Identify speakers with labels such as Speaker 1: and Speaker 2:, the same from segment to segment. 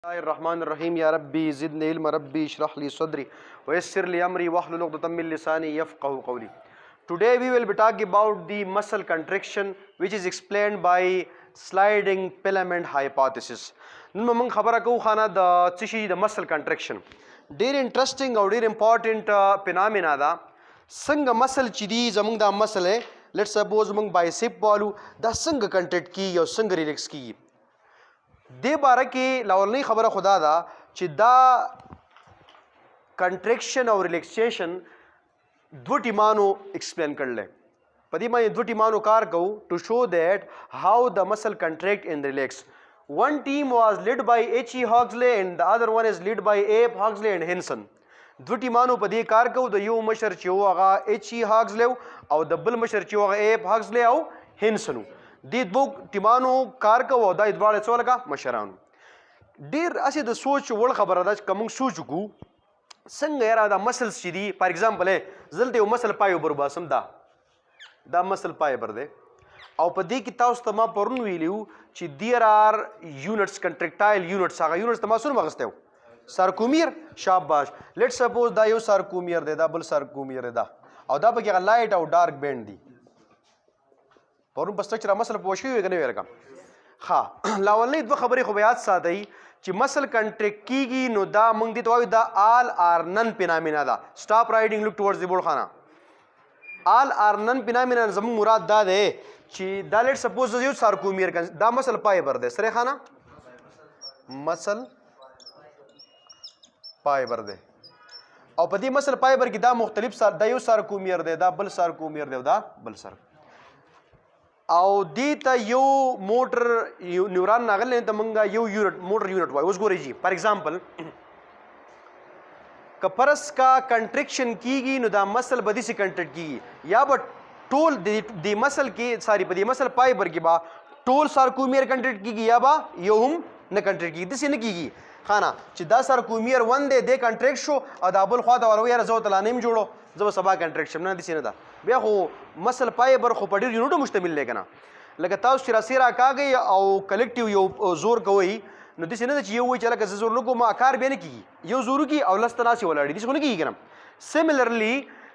Speaker 1: Bismillahirrahmanirrahim. Ya Rabbi zidni ilma Rabbi ishrah li sadri wa yassir li amri wahlul 'uqdatam min lisani yafqahu qawli. Today we will be talking about the muscle contraction which is explained by sliding filament hypothesis. Nun khabara ko khana the chishi the muscle contraction. Dear interesting or dear important phenomena da sanga muscle chidi zamung da muscle let's suppose mung bicep walu da sanga contract ki or sanga relax ki दे बारे की लावलनी खबर खुदा दा चिदा कंट्रैक्शन और रिलैक्सेशन दो टीमानो एक्सप्लेन कर ले पदी मैं दो टीमानो कार कहूँ to show that how the muscle contract and relax one team was lead by H.E. Hogsley and the other one is lead by Abe Hogsley and Hanson दो टीमानो पदी कार कहूँ द यू मशर चिवागा H.E. Hogsley और द बल मशर चिवागा Abe Hogsley और हेंसन दी दो टीमानो कार का वो दाइद बाले सोल का मशरान डीर ऐसे द सोच वोल खबर आदा कमुंग सोच गु संग यार आदा मसल्स चिदी फॉर एग्जांपल है जल्दी वो मसल पायो बरबासम दा मसल पाए बरदे और पदी की ताउस तमा परन वीलियो ची there are units contractile units आगा यूनिट्स तमा सुन मगस्ते हो सार्कोमियर शाबाश लेट्स सपोज दा यो सार्कोमियर दे दा बल सार्कोमियर दे दा और दा पे लाइट और डार्क बैंड दी और बस स्ट्रक्चर मसल पोशी हुए गने वेरका हाँ लावलनी दो खबरें खुबियात साथ ही कि मसल कंट्रैक्ट की नो दा मंगदी तो दा आल आर नन फिनोमेना दा stop riding look towards the board खाना आल आर नन फिनोमेना जम मुराद दा दे कि दा लेट सपोज यू सार्कोमियर का दा मसल पाए बर दे सरे खाना मसल पाए बर दे और पदी मसल पाए बर की दा मुख्तलिफ दा यू सार्कोमियर दे दा बल सार्कोमियर दे दा बल सार और दी ता यो मोटर न्यूरॉन नागल ने तमंगा यो यूनिट मोटर यूनिट वाई उसको रेजी फॉर एग्जांपल कपरस का कंट्रैक्शन की नुदा मसल बदी से कंट्रैक्ट की या बट टोल दी मसल की सारी बदी मसल पाई बर की बा टोल सार्कोमियर कंट्रैक्ट की या बा यो हम न कंट्रैक्ट की दिस न की खाना चिदा सार्कोमियर वन दे कंट्रैक्ट शो अदाबुल ख्वादा वाला यार जो तला नेम जोड़ो जब सबा कंट्रैक्शन ना दिस न दा बे हो मसल पाए बर खो पड़ी यूनिट मुश्तमिल लेकना लगता है सिरा का गई और कलेक्टिव यो जोर कोई नो दिस न ये हुई चला कसे जोर लोगो मा आकार बेने की यो जोर की अवलस्तना से वाला दिस कोने की गना सिमिलरली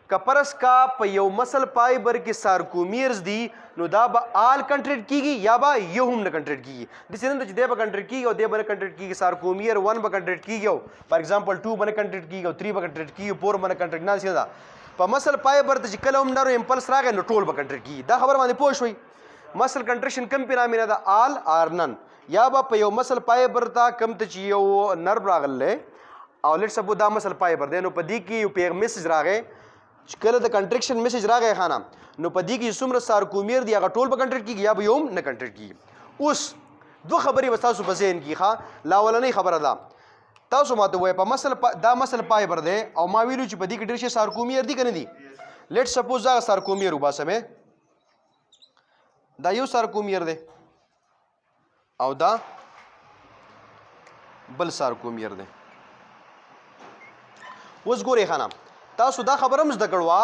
Speaker 1: कपरस का पयो मसल पाए बर के सार्कोमियर्स दी नो दा बा आल कंट्रैक्ट की या बा यो हम न कंट्रैक्ट की दिस न दे बा कंट्रैक्ट की और दे बा कंट्रैक्ट की सार्कोमियर 1 बा कंट्रैक्ट की गयो फॉर एग्जांपल 2 बा कंट्रैक्ट की गयो 3 बा कंट्रैक्ट की 4 बा कंट्रैक्ट ना सीधा प मसल पाए बर त कलम नरो इंपल्स रागे नो टोल बा कंट्रैक्ट की दा खबर माने पोश हुई मसल कंट्रैक्शन कम पिरामिना दा आल आर नन या बा पयो मसल पाए बर ता कम त चियो नर्व रागल ले और लेट्स सपोज दा मसल पाए बर दे नो पदी की पे मैसेज रागे कल द कंट्रैक्शन मैसेज रागे खाना नो पदी की सुमर सार्कोमियर दिया टोल बा कंट्रैक्ट की या बयोम न कंट्रैक्ट की उस दो खबरी बता सुबसेन की खा लावला नहीं खबर दा तासो माते वो प मसल दा मसल पाए बर दे और माविलु ची पदी की डिश सार्कोमियर दी कने दी लेट सपोज दा सार्कोमियर उबा समय दा यो सार्कोमियर दे और दा बल सार्कोमियर दे उस गोरे खाना तासो दा खबरम ज़दकड़वा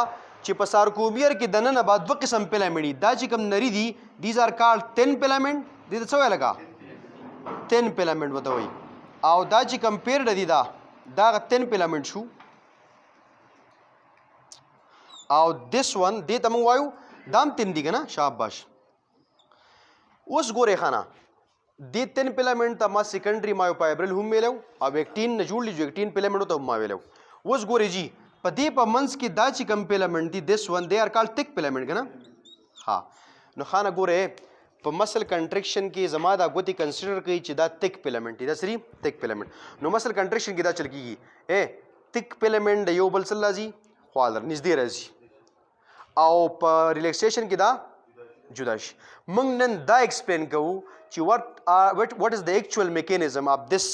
Speaker 1: ची प सार्कोमियर की दनन बाद दो किस्म फिलामेंट दा ची कम नरी दी these are called thin filament दी तो लगा थिन फिलामेंट बताओ और दा ची कंपेयर्ड दी दा थिन फिलामेंट शू और दिस वन दे तमंग वायु दाम तिन दी ना शाबाश उस गोरे खाना दे थिन फिलामेंट तमा सेकेंडरी मायोफाइब्रिल हम मेलेव अब एक टीन न जोड़ लीजिए एक टीन फिलामेंट तो हम मावेलेव उस गोरे जी पदी प मंस की दाची कम फिलामेंट दी this one they are called thick filament ना हाँ नो खाना गोरे प मसल कंट्रैक्शन की जमादा गोती कंसीडर की चिदा थिक फिलामेंट दा सरी थिक फिलामेंट नो मसल कंट्रैक्शन की दा चल की ए थिक फिलामेंट यो बल सल्ला जी ख्वालर निजदे रजी आओ प रिलैक्सेशन की दा जुदाश मंग नन दा एक्सप्लेन कहू कि what is the actual mechanism of this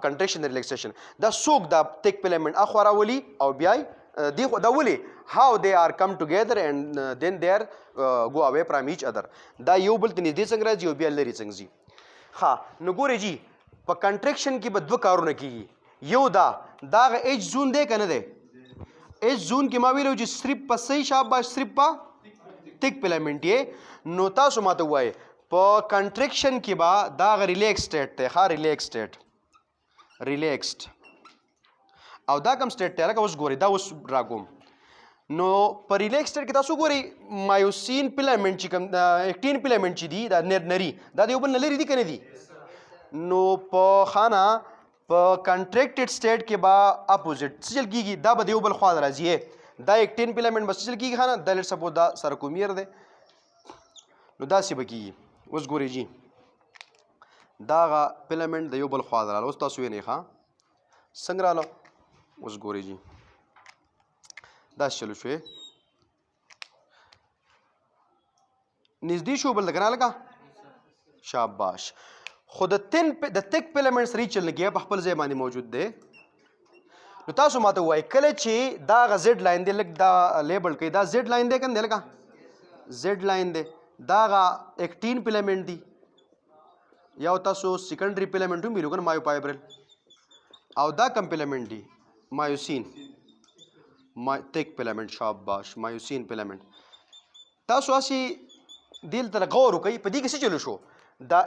Speaker 1: contraction and relaxation the soak the thick filament akhwara wali aw biai the wali how they are come together and then they are go away from each other da yobul tini de sangra ji obi allari sangzi ha nugore ji pa contraction ki badwa karuna ki yo da h zone de kana de h zone ki mawilo ji strip pa sai shabash strip pa thick filament ye nota sumata हुआ है प कंट्रैक्शन के बाद दाग relax state थे हाँ relax state ریلیکسډ او دا کوم سټیټ دی لکه اوس ګورئ دا اوس راکوم نو په ریلیکس سټیټ کې تاسو ګورئ مایوسین فیلامنټ چې کوم اکټین فیلامنټ چې دي دا نری دا د یو بل نه لرې دي که نه دي نو په خانه په کنټریکټډ سټیټ کې به اپوزیټ څه چل کېږي دا به د یو بل خوا ته راځي دا اکټین فیلامنټ به څه چل کېږي خانه دا لیټ سپوز دا سرکومیر دی نو داسې به کېږي اوس ګورئ جي دا هغه فیلامنټ د یو بل خوا ته راغله اوس تاسو وینئ ښه څنګه راغله اوس ګورئ جي داسې چلو شوې نږدې شو بل ته که نه لکه شاباش خو د تک فیلامنټ سره چل نه کېږي په خپل ځای باندې موجود دی نو تاسو ماته ووایئ کله چې دا هغه زیډ لاین دی لږ دا لیبل کوي دا زیډ لاین دی که نه دی لکه زیډ لاین دی دا هغه اکټین فیلامنټ دی یا تاسو سیکنډري فیلامنټ هم ویلو که نه مایوفایبرل او دا کم فیلامنټ دی مایوسین تک فیلامنټ شاباش مایوسین فیلامنټ تاسو هسې دې ته غور وکئ په دې کې څه چلو شو دا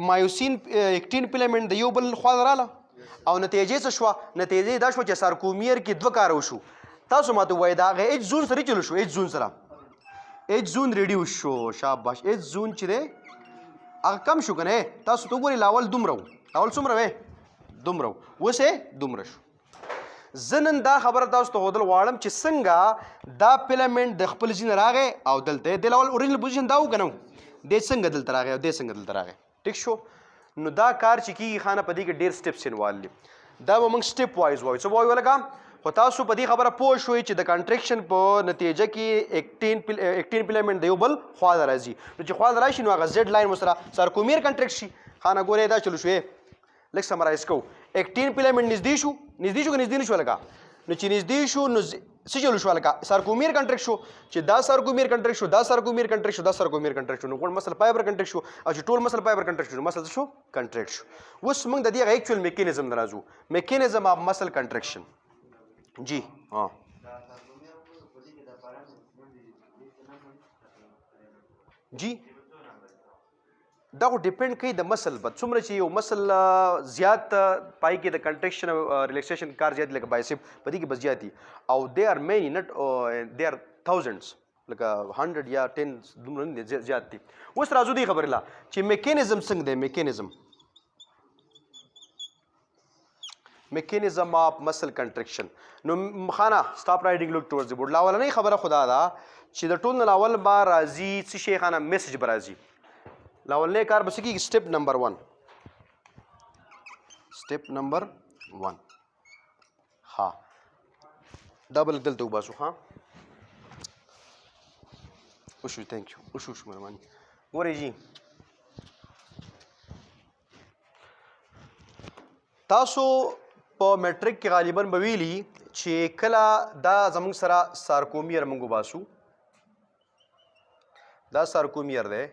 Speaker 1: مایوسین اکټین فیلامنټ د یو بل خوا راله او نتیجې څه شوه نتیجې دا شوه چې سارکومیر کې دوه کاره وشو تاسو ماته ووایئ د هغه ایچ زون سره چلو شو ایچ زون سره ایچ زون ریډیوس شو شاباش ایچ زون چې دی هغه کم شو که نه تاسو ته وګورئ لاول دومره و لاول څومره وې دومره و اوس یې دومره شو زه نن دا خبره تاسو ته ښودل غواړم چې څنګه دا فیلامنټ د خپل ځای نه راغی او دلته یې د لاول اورجنل پوزیشن دا و که نه و دی څنګه دلته راغی او دی څنګه دلته راغی ټیک شو نو دا کار چې کېږي خانه په دې کې ډېر سټیپس انوالو دي دا به موږ سټیپ وایز وایو څه وایو لکه خو تاسو په دې خبره پوه شوئ چې د کنټریکشن په نتیجه کې اکټین فیلامنټ د یو بل خوا ته راځي نو چې خوا ته راشي نو هغه زیډ لاین ورسره سارکومیر کنټریکټ شي خانه ګورئ دا چلو شوې لږ سمرایز کوو اکټین فیلامنټ نږدې شو که نږدې نه شو لکه نو چې نږدې شو نو څه چلو شو لکه سارکومیر کنټریکټ شو چې دا سارکومیر کنټریکټ شو دا سارکومیر کنټریکټ شو دا سارکومیر کنټریکټ شو نو ګوره مسل فایبر کنټریکټ شو او چې ټول مسل فایبر کنټریکټ شو نو مسل څه شو کنټریکټ شو اوس موږ د دې هغه ایکچوال میکانیزم ته راځو میکانیزم اف مسل کنټریکشن جی جی دا خو ډیپینډ کوي د مسل په څومره چې یو مسل زیات پای کې د کنټریکشن او ریلیکسیشن کار زیات لکه بایسپ په دې کې بس زیات دي او دے آر مینی نٹ دے آر تھاؤزنډس لکه 100 یا 10 دومره نه زیات دي اوس راځو دې خبرې لا چې میکانیزم څنګه دی میکانیزم اف مسل کنټریکشن نو خانه سټاپ رائټینګ لوک ټورز دی بورډ لاولنۍ خبره خدا دا چې د ټول نه لاول با راځي څه شي خانه میسج به راځي لاولنۍ کار بس کېږي سټیپ نمبر 1 ها ډبل دلته وباسو ها وشو تھینک یو وشو مهرباني ګورئ جی تاسو په میټریک کې غالبا به ویلي چې کله دا زموږ سره سارکومیر موږ وباسو دا سارکومیر دی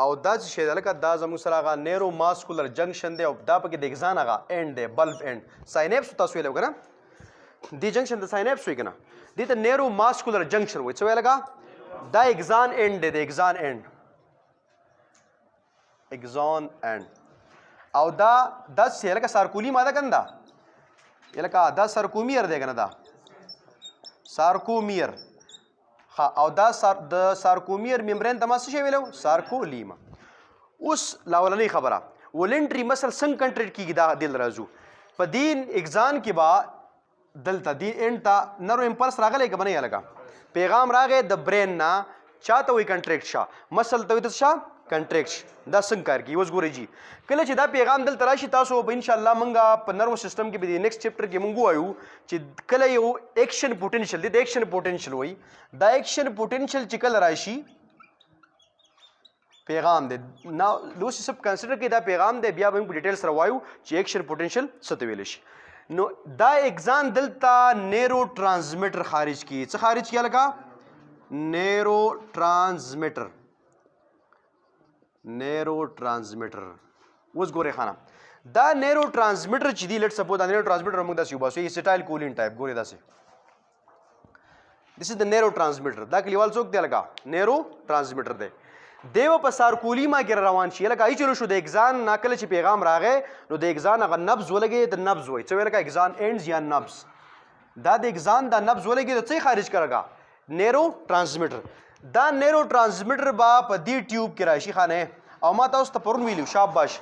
Speaker 1: او دا چې شی دی لکه دا زموږ سره هغه نیرو ماسکولر جنکشن دی او دا پکې د اګزان هغه اینډ دی بلب اینډ ساینپس تاسو ویلی که نه دې جنکشن د ساینپس وایي که نه دې ته نیرو ماسکولر جنکشن وایي څه وایي لکه دا اګزان اینډ دی د اګزان اینډ او دا چې لکه سارکولي ماده که نه ده لکه دا سارکومیر دی که نه دا سارکومیر او دا د سارکومیر ممبرین ته ما څه شی ویلی و سارکولیم اوس لاولنۍ خبره ولنټري مسل څنګه کنټریکټ کېږي دا دل راځو په دې اګزان کې به دلته دې اینډ ته نرو امپلس راغلی که به نه یې لکه پیغام راغی د برین نه چا ته وایي کنټریکټ شه مسل ته وایي ته شه کنټریکټ دا څنګه کار کوي اوس ګورئ جي کله چې دا پیغام دلته راشي تاسو به انشاءالله موږ په نرو سیسټم کې به د نیکسټ چپټر کې موږ ووایو چې کله یو ایکشن پوټینشل دی د ایکشن پوټینشل وایي دا ایکشن پوټینشل چې کله راشي پیغام دی نا اوس سب کنسیډر کوي دا پیغام دی بیا به موږ په ډیټیل سره وایو چې ایکشن پوټینشل څه ته ویلی شي نو دا اګزان دلته نیرو ټرانسمیټر خارج کړي څه خارج کړي لکه نیرو ټرانسمیټر اوس ګورئ خانه دا نیرو ټرانسمیټر چې دی لیټ سپوز دا نیرو ټرانسمیټر موږ داسې وباسو ایسیټایل کولین ټایپ ګورئ داسې دس از د نیرو ټرانسمیټر دا کلیوال څوک دی لکه نیرو ټرانسمیټر دی دیو په سارکولیما کې روان شي لکه ای چلو شو د اگزان ناکله چې پیغام راغی نو د اگزان هغه نبض ولګي د نبض وای څه ویل کا اگزان اینډز یا نبض دا د اگزان دا نبض ولګي د څه خارج کړهګا نیرو ټرانسمیټر دا نیرو ټرانسمیټر با په دې ټیوب کې راشي خانه او ما تاسو ته پرون ویلو شاباش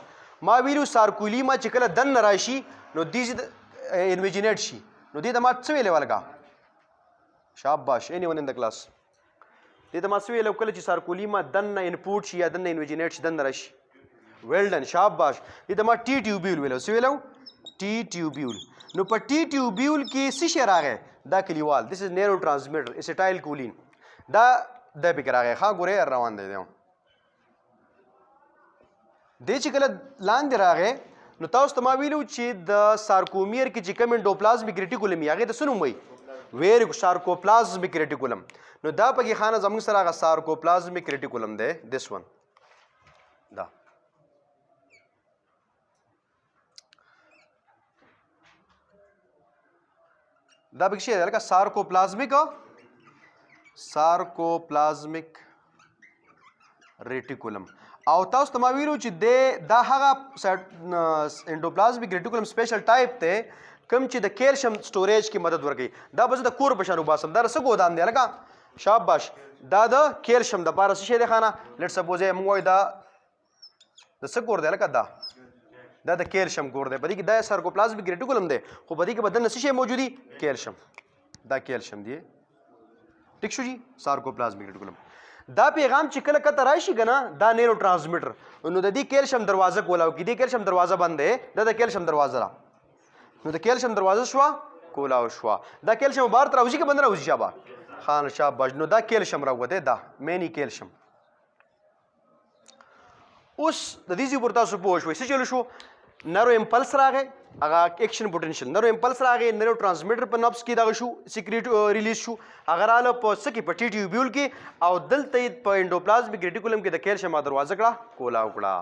Speaker 1: ما ویلو سارکولیما چې کله دن راشي نو دې انویجینیټ شي نو دې د ما څه ویلې ولګا شاباش اینی ون ان د کلاس دې ته ما څه ویلو کله چې سارکولیما دن انپوټ شي یا دن انویجینیټ شي دن راشي ویل ډن شاباش دې ته ما ټي ټیوبیول ویلو څه ویلو ټي ټیوبیول نو په ټي ټیوبیول کې څه شی راغی دا کلیوال دس از نیرو ټرانسمیټر اسیټایل کولین دا د فکر راغی ښه ګورې روان دی دې چې کله لاندې راغی نو تاسو ته ما ویلو چې د سارکومیر کې چې کوم انډوپلازمیک ریټیکولم هغې ته څه نوم وایي ویر سارکوپلازمیک ریټیکولم نو دا پکې خانه زموږ سره هغه سارکوپلازمیک ریټیکولم دی دس ون دا دا پکې شی دی لکه سارکوپلازمیک ریټیکولم او تاسو ته ما ویلو چې دا هغه انډوپلازمیک ریټیکولم سپیشل ټایپ دی کوم چې د کیلشیم سټوریج کې مدد ورکوي دا به زه د کور په شان وباسم دا څه ګودام دی لکه شاباش دا د کیلشیم دپاره څه شی دی خانه لیټ سپوز موږ وایو دا د څه کور دی لکه دا د کیلشیم کور دی په دې کې دا سارکوپلازمیک ریټیکولم دی خو په دې کې بدن څه شی موجود دي کیلشیم دا کیلشیم دی ټیک شو جی سارکوپلازمیک ریټیکولم دا پیغام چې کله کته راشي که نه دا نیرو ټرانسمیټر نو د دې کیلشیم دروازه کولاو کې دې کیلشیم دروازه بند دی دا د کیلشیم دروازه ده نو د کیلشیم دروازه شوه کولاو شوه دا کیلشیم بهر ته راوځي که بند راوځي شابه خان شاباش نو دا کیلشیم راووتی دا مینی کیلشیم اوس د دې ځای پر تاسو پوه شوئ څه چلو شو نرو امپلس راغی هغه ایکشن پوټنشل نرو امپلس راغی نیرو ټرانسمیټر په نبض کې دغه شو سیکریټ ریلیز شو هغه راله په څه کې په ټي ټیوبیول کې او دلته یې په انډوپلازمیک ریټیکولم کې د کیلشیم دروازه کړه کولاو کړه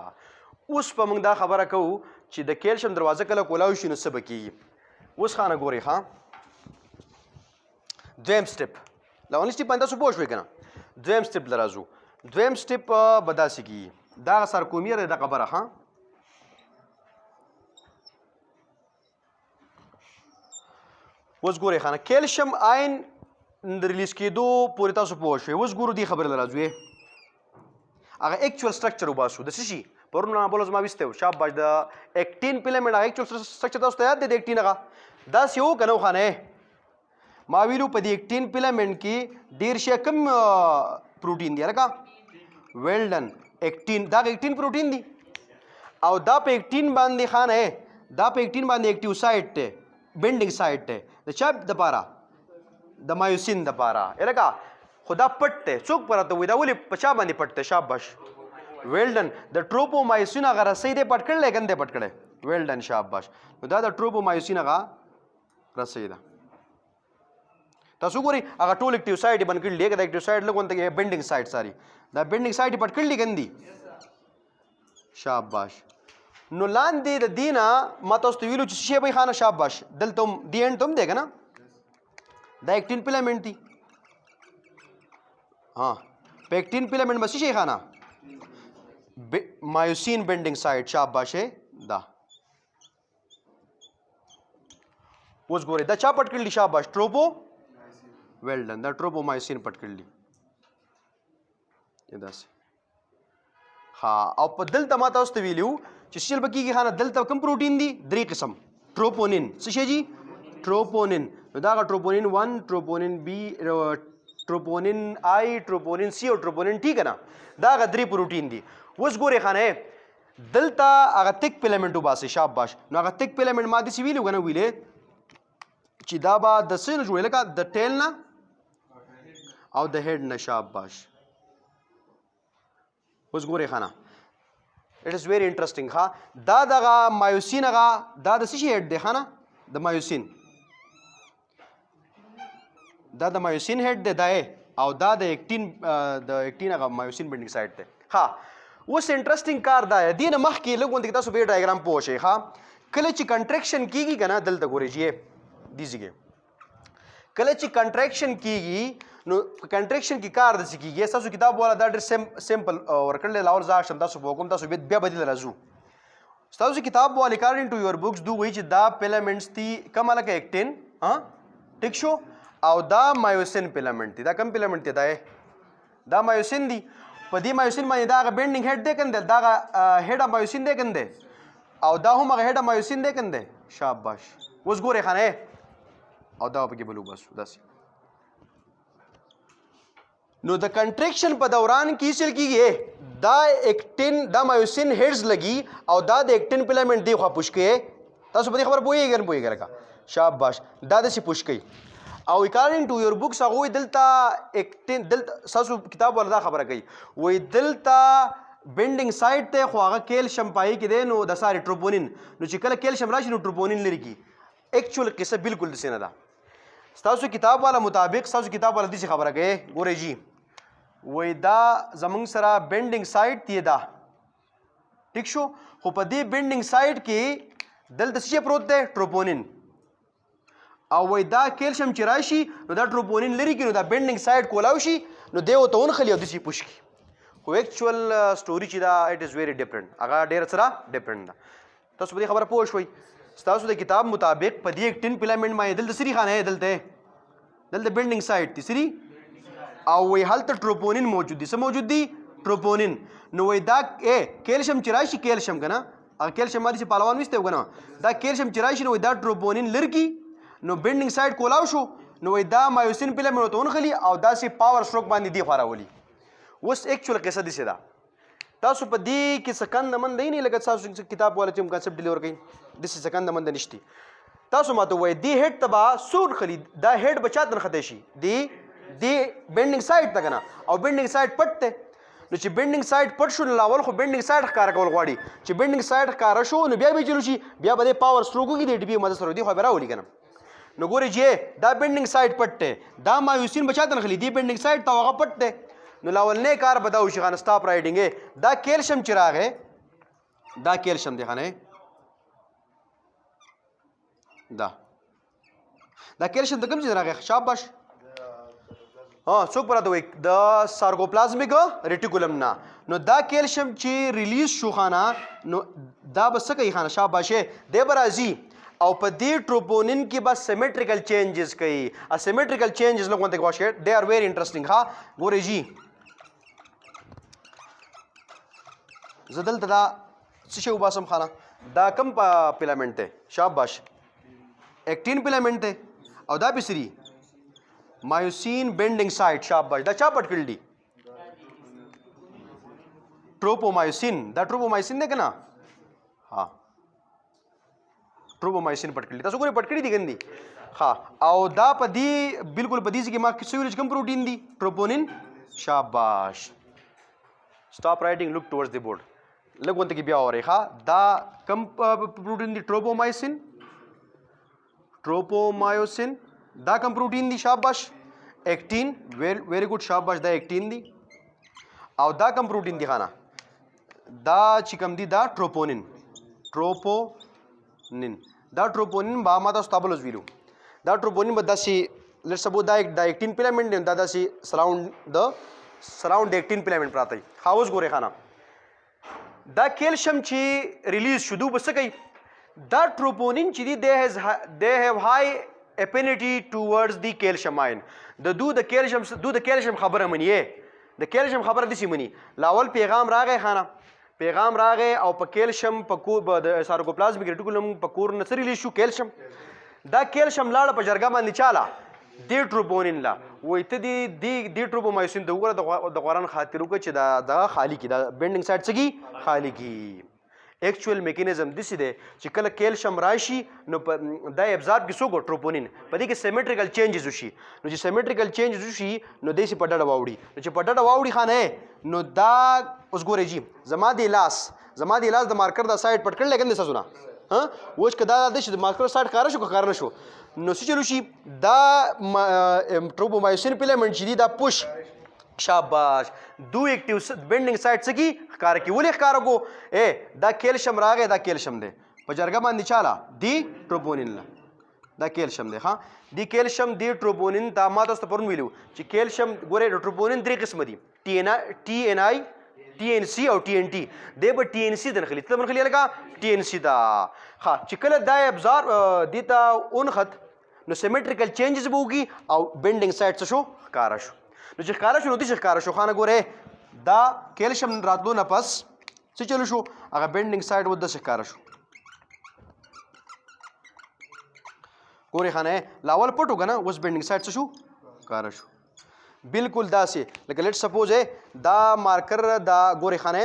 Speaker 1: اوس په موږ دا خبره کوو چې د کیلشیم دروازه کله کولاو شي نو څه به کېږي اوس خانه ګورئ ښه دویم سټپ لومړنی سټپ باندې تاسو پوه شوئ که نه دویم سټپ له راځو دویم سټپ به داسې کېږي دا سارکومیر دی دا خبره ښه اوس ګورئ خانه کیلشیم آین د ریلیز کېدو پورې تاسو پوه شوئ اوس ګورو دې خبرې له راځو هغه ایکچوال سټرکچر وباسو د څه شي پرون بوله زما ویستی و شاباش د اکټین پیلمنټ هغه ایکچوال سټرکچر تاسو ته یاد دی د اکټین هغه داسې و که نه و خانه ما ویلو په دې اکټین پیلمنټ کې ډېر شی کم پروټین دی لکه ویل ډن اکټین دا اکټین پروټین دی او دا په اکټین باندې خانه دا په اکټین باندې اکټیو سایټ دی بینډینګ سایټ دی د چا دپاره د مایوسین دپاره لکه خو دا پټ دی څوک پراته وي دا ولې په چا باندې پټ دی شاباش ویلډن د ټروپومایسین هغه رسۍ دی پټ کړلی که نه دی پټ کړی ویلډن شاباش نو دا د ټروپومایسین هغه رسۍ ده تاسو ګورئ هغه ټول اکټیو سایټ یې بند کړي دی که د اکټیو سایټ لږ ونته بینډینګ سایټ ساري دا بینډینګ سایټ یې پټ کړي که نه دي شاباش نو لاندې د دې نه ما تاسو ته ویلو چې څه شی به خانه شاباش دلته هم دې اینډ ته هم دی که نه دا اکټین پیلمنټ دی ها په اکټین پیلمنټ به څه شی خانه مایوسین بینډینګ سایټ شاباش دا اوس ګورئ دا چا پټ کړلی شاباش ټروپو ویل ډن دا ټروپومایسین پټ کړلی داسې ها او په دلته ما تاسو ته ویلو چې شیل به کېږي خانه دلته کوم پروټین دي درې قسم ټروپونین څه شی جي ټروپونین نو دا هغه ټروپونین 1 ټروپونین بی ټروپونین آی ټروپونین سی او ټروپونین ټي که نه دا هغه درې پروټین دي اوس ګورئ خانه دلته هغه تک پیلمنټ وباسئ شاباش نو هغه تک پیلمنټ ما داسې ویلو که نه ویلې چې دا به د څه نه جوړوي لکه د ټیل نه او د هیډ نه شاباش اوس ګورئ خانه اٹ از ویری انټرسټینګ ها دا دغه مایوسین هغه دا د څه شي هیډ دی خانه د مایوسین دا د مایوسین هیډ دی دا او دا د اکټین هغه مایوسین بینډینګ سایټ دی ها اوس انټرسټینګ کار دا دی دې نه مخکې لږ غوندې تاسو به ډایګرام پوه شئ ها کله چې کنټریکشن کېږي که نه دلته ګورئ چې دې ځای کله چې کنټریکشن کېږي نو کنټریکشن کې کار د سکیږي تاسو کتاب والا دا ډېر سیمپل ورکړل لاول زه شم تاسو په کوم تاسو بیا بدیل راځو تاسو کتاب والا اکارډینګ ټو یور بوکس دوی چې دا فیلامنټس دي کوم لکه اکټین ها ټیک شو او دا مایوسین فیلامنټ دي دا کوم فیلامنټ دی دا مایوسین دي په دې مایوسین باندې دا بینډینګ هډ دی کنده دا هډ مایوسین دی کنده او دا هم هغه هډ مایوسین دی کنده شاباش اوس ګوره خانه او دا په کې بلو بس داسې نو د کنټریکشن په دوران کې چل کیږي دا اکټین دا مایوسین هډز لګي او دا د اکټین فیلامنټ دی خو پوش کې تاسو په دې خبر پوهیږئ نه پوهیږئ لکه شاباش دا د سی پوش کوي او اکارډینګ ټو یور بوکس هغه دلته اکټین دلته تاسو کتاب ولا خبره کوي وای دلته بینډینګ سایت ته خو هغه کیلشیم پای کې دی نو د ساري ټروپونین نو چې کله کیلشیم راشي نو ټروپونین لري کی اکچوال قصه بالکل دسه نه ده تاسو کتاب والا مطابق تاسو کتاب والا دې خبره کوي ګورئ جی وای دا زمونږ سره بینډینګ سایت دی دا ټیک شو خو په دې بینډینګ سایت کې دلته څه پروت دی ټروپونین او وای دا کیلشیم چې راشي نو دا ټروپونین لري کې نو دا بینډینګ سایت کولاو شي نو دی وته ونخلی او دسی پوش کی خو اکچوال سټوري چې دا اټ از ویری ډیفرنٹ هغه ډیر سره ډیفرنٹ ده تاسو په دې خبره پوه شوي تاسو د کتاب مطابق په دې اکټین فیلامنټ باندې دلته سری خانه دلته بینډینګ سایت دی سری او وی هلته ټروپونین موجود دي څه موجود دي ټروپونین نو وی دا کیلشیم چې راشي کیلشیم کنه هغه کیلشیم باندې چې پهلوان وسته وګنه دا کیلشیم چې راشي نو دا ټروپونین لرګي نو بینډینګ سایت کولاو شو نو وی دا مایوسین فیلامنټ ونخلی او دا سي پاور سټروک باندې دی خراولي اوس اکچوال قصه دي سدا تاسو په دې کې سکند من دی نه لکه تاسو کتاب والا چې کانسپټ ډیلیور کړي د سکند من نشتی تاسو ماته وای دی هډ تبا سور خلی دا هډ بچا تن خته شي دی بینډینګ سایت ته کنه او بینډینګ سایت پټ ته نو چې بینډینګ سایت پټ شو لاول خو بینډینګ سایت ښکار کول غواړي چې بینډینګ سایت ښکار شو نو بیا به چلو شي بیا به پاور سټروک کې دی ډی پی مزه سره دی خو به راولي کنه نو ګوري چې دا بینډینګ سایت پټ ته دا مایوسین بچا تن خلی دی بینډینګ سایت ته هغه پټ ته نو لاول نه کار بداو شي خان سٹاپ رائټینګ دا کیلشیم چراغ دا کیلشیم دی خانه دا کیلشیم د کوم ځای راغی شاباش څوک پراته وای د سارکوپلازمیک ریټیکولم نه نو دا کیلشیم چې ریلیز شو خانه نو دا بس کوي خانه شاباشه دی برازي او په دې ټروپونین کې بس سیمیټریکل چینجز کوي اسیمیټریکل چینجز لګون ته واشه دے ار ویری انټرېسټینګ ها ګورئ جی زدل دا څه شی وباسم خانه دا کم فیلامنټ ته شاباش اکټین فیلامنټ ته او دا بسری مایوسین بینډینګ سایت شاباش دا چا پټ کړل دي ټروپومایسین دا ټروپومایسین دی کنه ها ټروپومایسین پټ کړل تاسو ګورئ پټ کړی دي ګندي ها او دا په دې بالکل په دې کې ما څه کوم پروتین دي ټروپونین شاباش سٹاپ رائټینګ لک ټورډز دی بورډ لګونته کې بیا اوري ها دا کم پروتین دي ټروپومایوسین دا کم پروتین دی شاباش ایکټین ویری ګډ شاباش دا ایکټین دی او دا کم پروتین دی خانه دا چې کم دی دا ټروپونین دا ټروپونین با ما تاسو تابلوز ویلو دا ټروپونین به داسې لیټس سپوز دا ایکټین فیلامنټ دی دا داسې سراوند ایکټین فیلامنټ پراته وي هاوس ګورئ خانه دا کیلشیم چې ریلیز شو دوی بس کوي دا ټروپونین چې دی هیو های افینټی ټوورډز دی کیلشیم آین د کیلشیم خبره منی د کیلشیم خبره دسی منی لاول پیغام راغی خانه پیغام راغی او په کیلشیم په د سارکوپلازمیک ریټیکولم په کور نه ریلیز شو کیلشیم دا کیلشیم لاړه په جرګه باندې چاله دی ټروپونین لا وای ته دی ټروپومایسین د وګړه د قرآن خاطر وکړه چې دا خالی کی دا بینډینګ سایت څخه خالی کی ایکچوال میکانیزم دسی دی چې کله کیلشیم راشي نو دا ابزارب کی څوک ټروپونین په دې کې سیمیټریکل چینجز وشي نو چې سیمیټریکل چینجز وشي نو دیسی په ډډه واوړي نو چې په ډډه واوړي خانه نو دا اوس ګورئ جی زما دی لاس د مارکر دا سایت پټ کړل لګند سونه ها وښ کدا د دې د مارکر سایت کار شو کار نه شو نو څه چلو شي دا ټروپومایسین فیلامنټ چې دی دا پوش شاباش دو ایکټیو بینډینګ سایت څخه ښکار کی ولې ښکار کو دا کیلشیم راغی دا کیلشیم دی په جرګه باندې چاله دی ټروپونین لا دا کیلشیم دی ها دی کیلشیم دی ټروپونین تا ما تاسو ته پرون ویلو چې کیلشیم ګوره ټروپونین درې قسم دي ټي ان آی ټي ان سی او ټي ان ټي دی به ټي ان سی د نخلي ته منخلي لګه ټي ان سی دا ها چې کله دا ابزار دیتا اونخت نو سیمټریکل چینجز به وږي او بینډینګ سایډ څه شو ښکاره شو نو چې ښکاره شو نو دې ښکاره شو خانه ګوره دا کیلشیم راتلو نه پس څه چلو شو هغه بینډینګ سایډ ود ښکاره شو ګورې خانه لاول پټو کنه اوس بینډینګ سایډ څه شو ښکاره شو بالکل داسې لکه لیټ سپوز دا مارکر دا ګورې خانه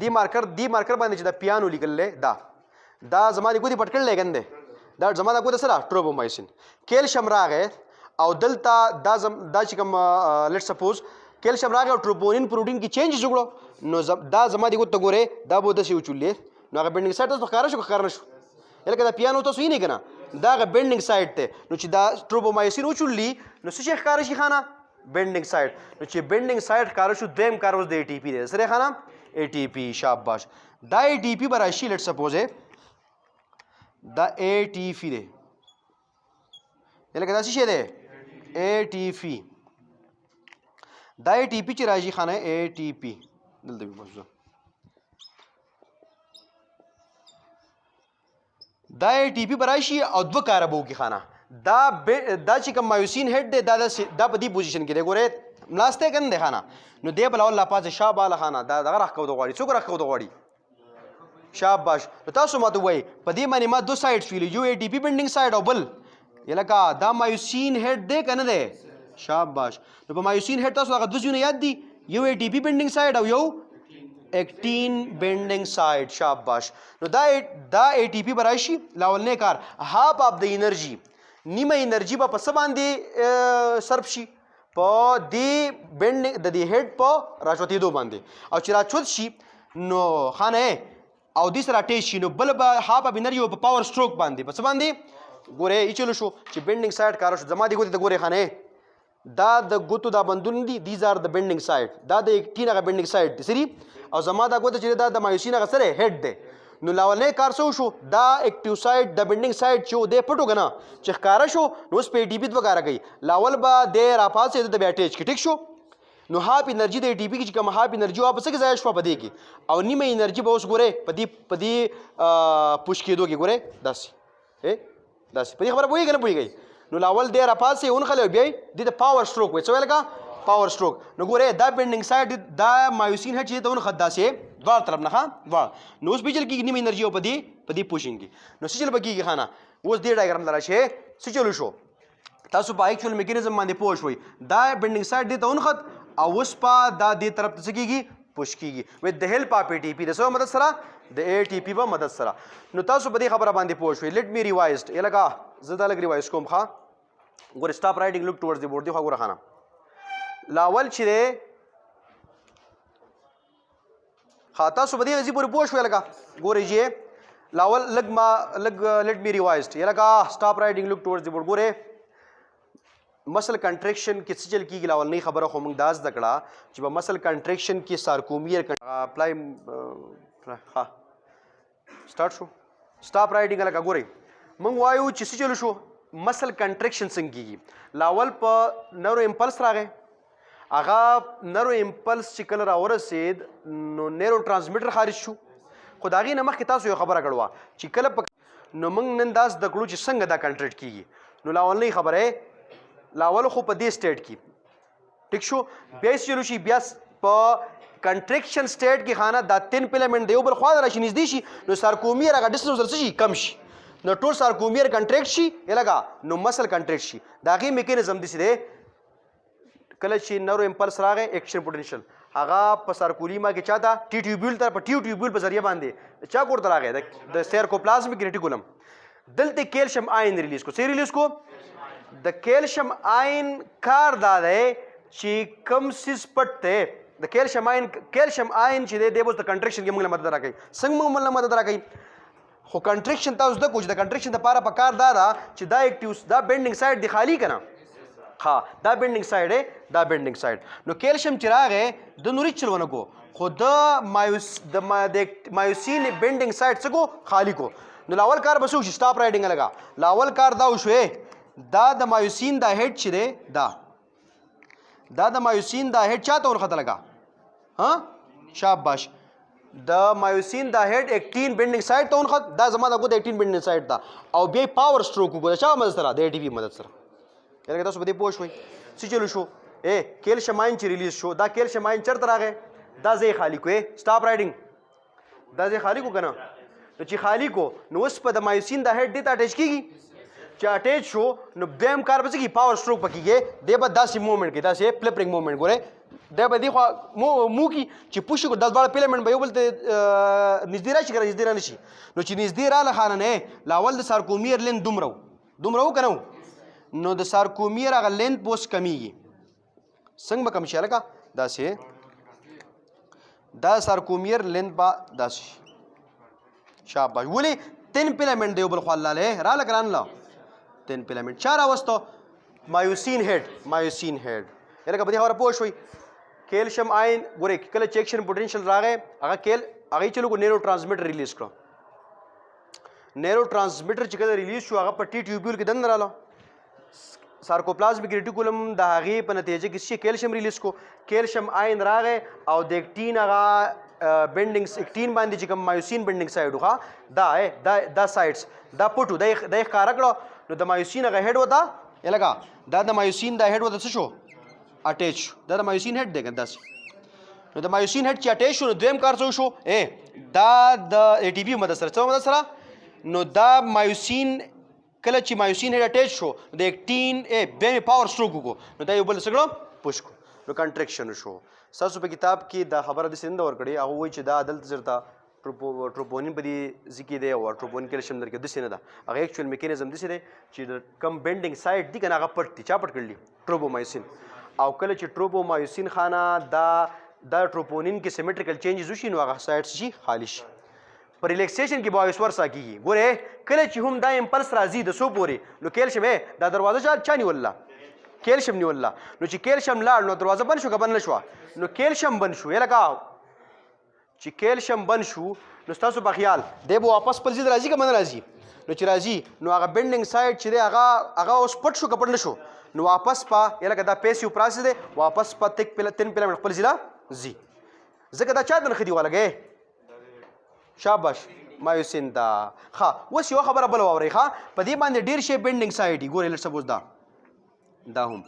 Speaker 1: دی مارکر باندې چې دا پیانو لیکل دا زما د ګوتې پټ کړل لګندې دا زما د ګوتې سره ټروپومایسین کیلشیم راغی او دلته دا چې کوم لیټ سپوز کیلشیم راغی او ټروپونین پروټین کې چینج جوړو نو دا زما د ګوتې ګوره دا به داسې وچولې نو هغه بینډینګ سایډ تاسو ښکاره شو که ښکاره نه شو لکه دا پیانو تاسو یې نه که نه دا هغه بینډینګ سایډ دی نو چې دا ټروپومایسین وچولي نو څه شی ښکاره شي خانه بینډینګ سایډ نو چې بینډینګ سایډ ښکاره شو دویم کار اوس د اے ټي پي دی سره خانه اے ټي پي شاباش دا اے ټي پي به راشي لیټ سپوز دا اے ټي پي دی لکه دا څه شی دی اے ټي پي دا اے ټي پي چې راځي خانه اے ټي پي دلته به بس دا اے ټي پي به راشي او دوه کاره به وکړي خانه دا چې کوم مایوسین هیډ دی دا په دې پوزیشن کې دی ګورې ملاستی که نه دی خانه نو دی به لاول لاپاسې شا باله خانه دا دغه راښکوده غواړي څوک راښکوده غواړي شاباش نو تاسو ماته ووایي په دې باندې ما دو سایډس ویلي یو اے ټي پي بینډینګ سایډ او بل لکه دا مایوسین هیډ دی که نه دی شاباش نو په مایوسین هیډ تاسو هغه دوه ځایونه یاد دي یو اے ټي پي بینډینګ سایډ او یو ایکټین بینډینګ سایډ شاباش نو دا اے ټي پي به راشي لاولنی کار هاف آف د انرژي نیمه انرژي به په څه باندې صرف شي په دې بینډینګ د دې هیډ په راچوتېدو باندې او چې راچوت شي نو خانه او دې سره اټیچ شي نو بل به هاف آف انرژي په پاور سټروک باندې په څه باندې ګورې ای چلو شو چې بینډینګ سایډ کار شو زما دې ګوتې ته ګورې خانه دا د ګوتو دا بندونه دي دیز آر د بینډینګ سایډ دا د ایکټین هغه بینډینګ سایډ دی سری او زما دا ګوته چې دا د مایوسین هغه سره هیډ دی نو لاولنی کار څه وشو دا ایکټیو سایډ د بینډینګ سایډ چې و دی پټو که نه چې ښکاره شو نو اوس په اے ټي پي دوه کاره کوي لاول به دی راپاسېده د بیا اټیچ کړي ټیک شو نو هاف انرژي د اے ټي پي کې چې کوم هاف انرژي وه په څه کې ځای شوه په دې کې او نیمه انرژي به اوس ګورې په دې پوش کېدو کې ګورې داسې په دې خبره پوهېږي که نه پوهېږئ نو لاول دی راپاسې ونښلی بیا دې ته پاور سټروک وایي څه ویل که پاور سټروک نو ګورې دا بینډینګ سایډ دا مایوسین هیډ چې دی ته ونښت داسې دواړه طرف نه ښه دواړه نو اوس به چل کېږي نیمه انرژي او په دې پوشن کې نو څه چل به کېږي خانه اوس دې ډایګرام ته راشئ څه چلو شو تاسو په ایکچوال میکانیزم باندې پوه شوئ دا بینډینګ سایډ دې ته ونښت او اوس په دا دې طرف ته څه کېږي پوش کېږي وذ د هیلپ اف اے ټي پي د څه مدد سره د اے ټي پي په مدد سره نو تاسو په دې خبره باندې پوه شوئ لیټ می ریوایزډ لکه زه دا لږ ریوایز کوم ښه ګوره سټاپ رایټینګ لوک ټورډز د بورډ دی خوا ګوره خانه لاول چې دی ها تاسو په دې غزي پورې پوه شوئ لکه ګورئ چې لاول لږ لیټ می ریوایزډ لکه سټاپ رایټینګ لوک ټورډز د بورډ ګوره مسل کنټریکشن کې څه چل کېږي لاولنۍ خبره خو موږ دا زده کړه چې په مسل کنټریکشن کې سارکومیر اپلای ها سټارټ شو سټاپ رایټینګ لکه ګورئ موږ وایو چې څه چلو شو مسل کنټریکشن څنګه کېږي لاول په نرو امپلس راغی هغه نرو امپلس چې کله راورسېد نو نیرو ټرانسمیټر خارج شو خو د هغې نه مخکې تاسو یو خبره کړې وه چې کله نو موږ نن دا زده کړو چې څنګه دا کنټریکټ کېږي نو لاولنۍ خبره لاول خو په دې سټیټ کې ټیک شو بیا چلو شي بیا په کنټریکشن سټیټ کې خانه دا 3 فیلامنټ د یو بل خوا ته راشي نږدې شي نو سارکومیر هغه ډسټنس ورته شي کم شي نو ټول سارکومیر کنټریکټ شي لکه نو مسل کنټریکټ شي د هغې میکانیزم داسې دی کله چې نرو امپلس راغی ایکشن پوټنشل هغه په سارکولیما کې چاته ټي ټیوبیول ته په ټیو ټیوبیول په ذریعه باندې چا کور ته راغی د سیرکوپلازمیک ریټیکولم دلته کیلشیم آین ریلیز کو څه ریلیز کو د کیلشیم آین کار دا دی چې کم سیز پټ دی د کیلشیم آین چې دی اوس د کنټریکشن کې موږ له مدد راکوي څنګه موږ له مدد راکوي خو کنټریکشن تاسو زده کوئ چې د کنټریکشن دپاره په کار دا ده چې دا بینډینګ سایډ دی خالي که نه ها دا بینډینګ سایډ دی دا بینډینګ سایډ نو کیلشیم چې راغی د نوري چل ونه کو خو د مایوسین بینډینګ سایډ څه کو خالي کو نو لاول کار بسو شي سټاپ رائټینګ لگا لاول کار دا وشوي دا د مایوسین دا هډ چې دی دا د مایوسین دا هډ چاته ورخته لگا ها شاباش د مایوسین دا هډ اکټین بینډینګ سایډ ته ورخت دا زما د ګوت اکټین بینډینګ سایډ ته او بیا پاور سټروک وګوره چا مدد سره د ای ټي پی مدد سره یاره تاسو به دې پوه شوئ څه چلو شو کیلشیم آین چې ریلیز شو دا کیلشیم آین چرته راغی دا ځای خالی کو سټاپ رائټینګ دا ځای خالی کو که نه نو چې خالی کو نو اوس په د مایوسین دا هډ دې ته اټیچ کېږي چې اټیچ شو نو دویم کار به څه کېږي پاور سټروک به کېږي دی به داسې موومنټ کوي داسې فلپرنګ موومنټ ګورئ دی به دې خوا مو کي چې پوش کړو دا دواړه فیلمنټ به یو بل ته نږدې راشي که نږدې را نه شي نو چې نږدې راله خانه لاول د سارکومیر لین دومره و که نه نو د سارکومیر هغه لینت به اوس کمیږي څنګه به کم شي هلکه داسې دا سارکومیر لینت به داسې شاباش ولې 3 فیلمنټ د یو بل خوا لاله راله که رانله 3 فیلمنټ چا راوستو مایوسین هډ یاره که په دې خبره پوه شوئ کیلشیم آین ګورئ کله چې ایکشن پوټینشیل راغی هغه چلو کو نیرو ټرانسمیټر ریلیز کړو نیرو ټرانسمیټر چې کله ریلیز شو هغه په ټي ټیوبیول کې دننه راله سارکوپلازمیک ریټیکولم د هغې په نتیجه کې څه کیلشیم ریلیز کو کیلشیم آین راغی او د اکټین هغه بینډینګ اکټین باندې چې کوم مایوسین بینډینګ سایډ وخه دا سایډس دا پټو دا یې ښکاره کړو نو د مایوسین هغه هډ وته لکه دا د مایوسین دا هډ وته څه شو اټیچ شو دا د مایوسین هډ دی که داسې نو د مایوسین هډ چې اټیچ شو نو دویم کار څه وشو دا د ای ټي پي مدد سره څه مدد سره نو دا مایوسین کله چې مایوسین هډ اټیچ شو د اکټین بیا مې پاور سټروک وکړو نو دا یو بل څه کړو پوش کړو نو کنټریکشن شو ستاسو په کتاب کې دا خبره داسې نه ده ورکړې هغه وایي چې دا دلته چېرته ټروپونین په دې ځای کې دی او ټروپونین کیلشیم درکې داسې نه ده هغه ایکچوئل میکانیزم داسې دی چې د کم بینډینګ سایډ دي که نه هغه پټ دي چا پټ کړي ټروپومایسین او کله چې ټروپومایسین خانه دا ټروپونین کې سیمیټریکل چینجز وشي نو هغه سایډ شي خالی شي په ریلیکسیشن کې وایس ورسا کېږي ګورې کله چې هم دا امپلس راځي د څو پورې نو کیلشیم دا دروازه چا نیوله کیلشیم نیوله نو چې کیلشیم لاړ نو دروازه بند شو که بند نه شوه نو کیلشیم بند شو لکه چې کیلشیم بند شو نو ستاسو په خیال دی به واپس خپل ځای ته راځي که نه راځي نو چې راځي نو هغه بینډینګ سایډ چې دی هغه اوس پټ شو که پټ نه شو نو واپس په لکه دا پیسیو پروسس دی واپس په 3 فیلمنټ خپل ځای ته ځي ځکه دا چا ته نښه دي ولګې شاباش مایوسین دا ښه اوس یوه خبره بله واورئ ښه په دې باندې ډېر شی بینډینګ سایډ دي ګورئ لټ سپوز دا هم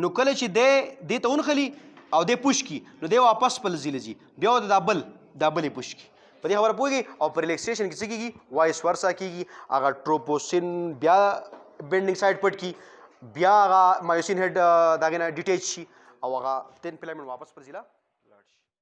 Speaker 1: نو کله چې دې ته ونښلي او دې پوش کی نو دې واپس خپل ځای له ځي بیا دا بل یې پوش کی په دې خبره پوهېږي او په ریلیکسیشن کې څه کېږي وایس ورسا کېږي هغه ټروپوسین بیا بینډینګ سایډ پټ کی بیا هغه مایوسین هډ د هغې نه ډیټیچ شي او هغه 10 فیلمنټ واپس پر ځای